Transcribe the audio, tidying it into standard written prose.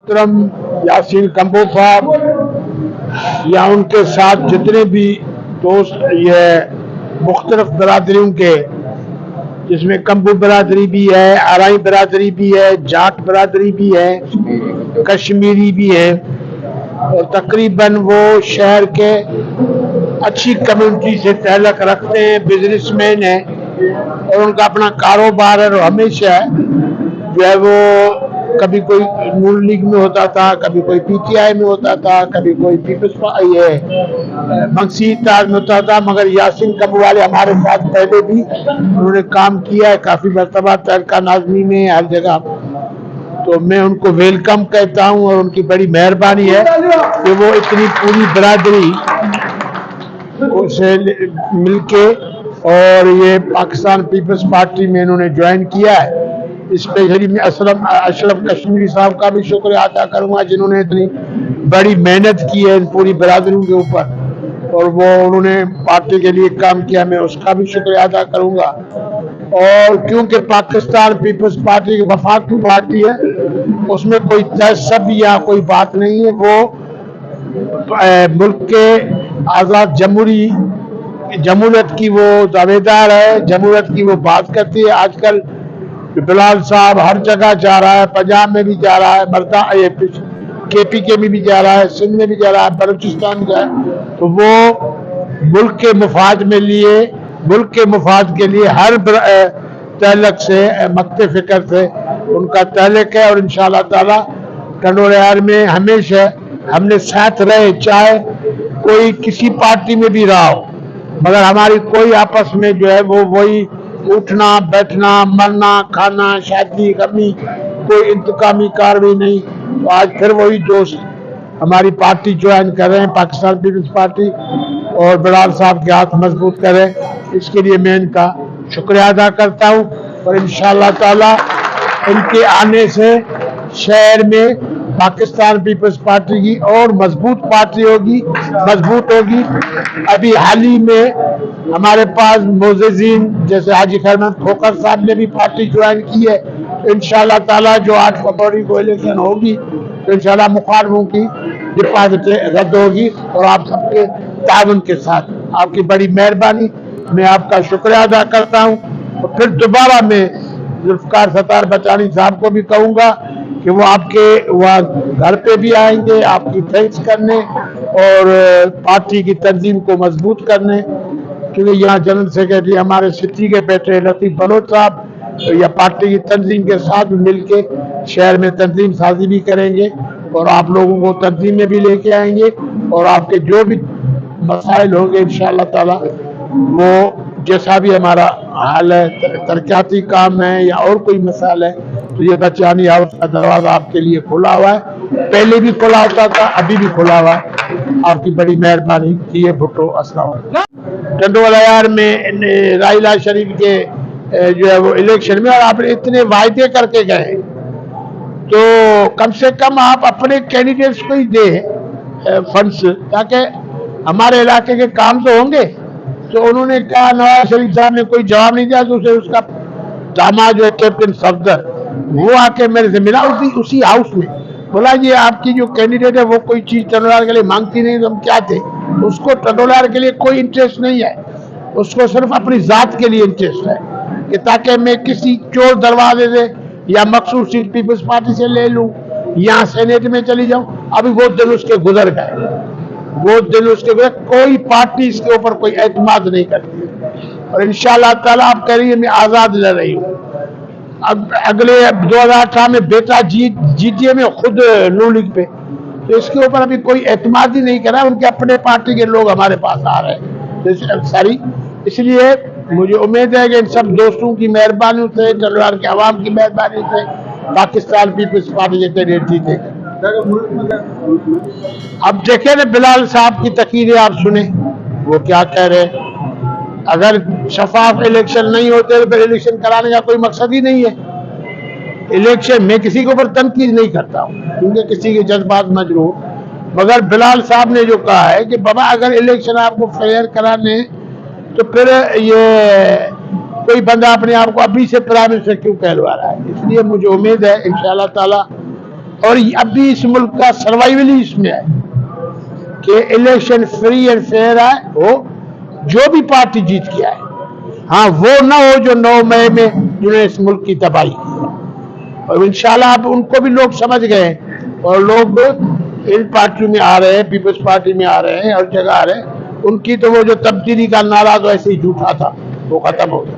मोहतरम यासीन कंबो साहब या उनके साथ जितने भी दोस्त ये मुख्तलिफ बरादरियों के, जिसमें कंबो बरादरी भी है, आरई बरादरी भी है, जाट बरादरी भी है, कश्मीरी भी है, और तकरीबन वो शहर के अच्छी कम्युनिटी से ताल्लुक़ रखते हैं, बिजनेसमैन है और उनका अपना कारोबार है। और हमेशा जो है वो कभी कोई नून लीग में होता था, कभी कोई पीटीआई में होता था, कभी कोई पीपल्स ये मंगसीताज में होता था, मगर यासीन कंबो वाले हमारे साथ पहले भी उन्होंने काम किया है काफ़ी मरतबा तहलका नाज़मी में, हर जगह। तो मैं उनको वेलकम कहता हूँ और उनकी बड़ी मेहरबानी है कि वो इतनी पूरी बरादरी से मिलके और ये पाकिस्तान पीपल्स पार्टी में इन्होंने ज्वाइन किया है। स्पेशली मैं अशरफ कश्मीरी साहब का भी शुक्रिया अदा करूंगा, जिन्होंने इतनी बड़ी मेहनत की है इन पूरी बरादरियों के ऊपर और वो उन्होंने पार्टी के लिए काम किया, मैं उसका भी शुक्रिया अदा करूंगा। और क्योंकि पाकिस्तान पीपल्स पार्टी की वफाकी पार्टी है, उसमें कोई तहज़्ज़ुब या कोई बात नहीं है। वो मुल्क के आज़ाद जमहूरियत की वो दावेदार है, जमहूरियत की वो बात करती है। आजकल बिलाल साहब हर जगह जा रहा है, पंजाब में भी जा रहा है, KPK में भी जा रहा है, सिंध में भी जा रहा है, बलूचिस्तान जा है। तो वो मुल्क के मुफाद के लिए हर तहलक से मक्ते फिक्र से उनका तहलक है। और इंशाअल्लाह ताला टंडोलार में हमेशा हमने साथ रहे, चाहे कोई किसी पार्टी में भी रहा हो, मगर हमारी कोई आपस में जो है वो वही उठना बैठना मरना खाना शादी गमी, कोई इंतकामी कार्रवाई नहीं। तो आज फिर वही दोस्त हमारी पार्टी ज्वाइन कर रहे हैं, पाकिस्तान पीपल्स पार्टी, और बिलाल साहब के हाथ मजबूत करें, इसके लिए मैं इनका शुक्रिया अदा करता हूँ। और इंशाअल्लाह ताला इनके आने से शहर में पाकिस्तान पीपल्स पार्टी की और मजबूत होगी। अभी हाल ही में हमारे पास मोज़ीज़ीन जैसे हाजी खैरमन खोखर साहब ने भी पार्टी ज्वाइन की है। तो इंशाअल्लाह ताला जो 8 फरवरी को इलेक्शन होगी तो इंशाअल्लाह मुखालफों की डिपॉजिट रद्द होगी और आप सबके ताउन के साथ। आपकी बड़ी मेहरबानी, मैं आपका शुक्रिया अदा करता हूँ। और फिर दोबारा मैं जुल्फ़िकार सत्तार बचानी साहब को भी कहूँगा कि वो आपके वहाँ घर पे भी आएंगे आपकी थैंक्स करने और पार्टी की तंजीम को मजबूत करने, क्योंकि यहाँ जनरल सेक्रेटरी हमारे सिटी के बैठे लतीफ़ बलोच साहब, तो यह पार्टी की तंजीम के साथ मिल के शहर में तंजीम साजी भी करेंगे और आप लोगों को तंजीम में भी लेके आएंगे। और आपके जो भी मसाइल होंगे इंशाअल्लाह ताला वो जैसा भी हमारा हाल है, तरक्याती काम है या और कोई मसाइल है, तो ये बचानी हाउस का दरवाजा आपके लिए खुला हुआ है, पहले भी खुला होता था, अभी भी खुला हुआ है। आपकी बड़ी मेहरबानी। ये भुट्टो अस्सलाम टंडोलार में राइला शरीफ के जो है वो इलेक्शन में, और आप इतने वायदे करके गए तो कम से कम आप अपने कैंडिडेट्स को ही दे फंड्स, ताकि हमारे इलाके के काम तो होंगे। तो उन्होंने कहा, नवाज शरीफ साहब ने कोई जवाब नहीं दिया, तो उसका दामाद जो है कैप्टन सफदर, वो आके मेरे से मिला उसी हाउस में, बोला ये आपकी जो कैंडिडेट है वो कोई चीज टंडोलार के लिए मांगती नहीं, तो हम क्या थे। उसको टंडोलार के लिए कोई इंटरेस्ट नहीं है, उसको सिर्फ अपनी जात के लिए इंटरेस्ट है कि ताकि मैं किसी चोर दरवाजे से या मखसूस सीट पीपल्स पार्टी से ले लूं या सेनेट में चली जाऊं। अभी वो दिन उसके गुजर गए, कोई पार्टी इसके ऊपर कोई एतमाद नहीं करती। और इंशाअल्लाह ताला आप कह रही है मैं आजाद लड़ रही हूँ। अब अगले 2018 में बेटा जीतीए में खुद नून लीग पे, तो इसके ऊपर अभी कोई एतमाद ही नहीं कर रहा। उनके अपने पार्टी के लोग हमारे पास आ रहे हैं सारी, इसलिए मुझे उम्मीद है कि इन सब दोस्तों की मेहरबानी से, टंडोलार के आवाम की मेहरबानी से पाकिस्तान पीपल्स पार्टी के कैंडिडेट जीतेगा। अब देखें ना बिलाल साहब की तकीरें आप सुने, वो क्या कह रहे हैं। अगर शफाफ इलेक्शन नहीं होते तो फिर इलेक्शन कराने का कोई मकसद ही नहीं है। इलेक्शन में किसी के ऊपर तनकीद नहीं करता हूँ क्योंकि किसी के जज्बात मजरूह, मगर बिलाल साहब ने जो कहा है कि बाबा अगर इलेक्शन आपको फेयर कराने तो फिर ये कोई बंदा अपने आप को अभी से प्राइम मिनिस्टर क्यों कहलवा रहा है। इसलिए मुझे उम्मीद है इंशाअल्लाह ताला और अब भी इस मुल्क का सर्वाइवल ही इसमें है कि इलेक्शन फ्री एंड फेयर है, हो जो भी पार्टी जीत के आए, हाँ वो ना हो जो 9 मई में जिन्होंने इस मुल्क की तबाही की। और इंशाल्लाह अब उनको भी लोग समझ गए और लोग इन पार्टियों में आ रहे हैं, पीपल्स पार्टी में आ रहे हैं, हर जगह आ रहे हैं। उनकी तो वो जो तब्दीली का नारा तो ऐसे ही झूठा था, वो खत्म हो गया।